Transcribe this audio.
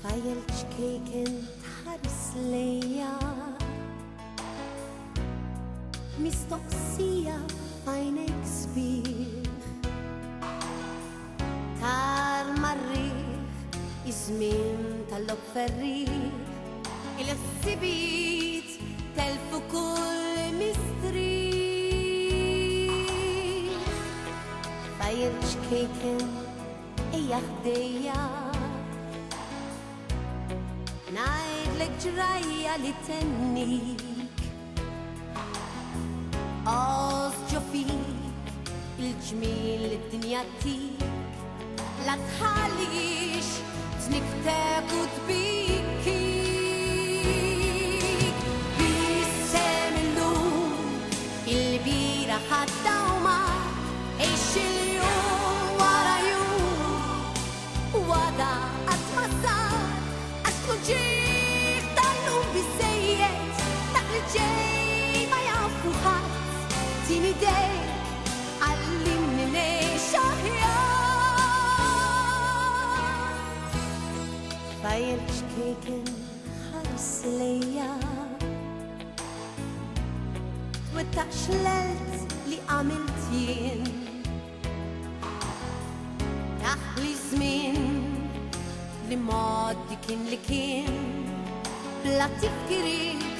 Fajjelċ kejken tħares lejja, mistoqsija f'għajnejk sbieħ, tar marriħ iż-żmien tal-lob ferriħ, il-ħsibiet telfu kull mistriħ. Fajjelċ kejken ejja ħdejja, ngħidlek ġrajja li tennik, ożġo fik il-ġmiel id-dinja tik, la tħallix tniktek u tbikik. Bissem illum il-bira ħaddawma, ix il-jum wara jum, wada qatt ma sar, għax ġieħ tal-lum biżejjed, dak li ġej ma jafu ħadd. Tini dej għallimni ngħix aħjar. Fajjelċ kejken ħares lejja, twettaq x'lelt li għamilt jien, daħli żmien li mgħaddi kien li kien, bla tifkiriet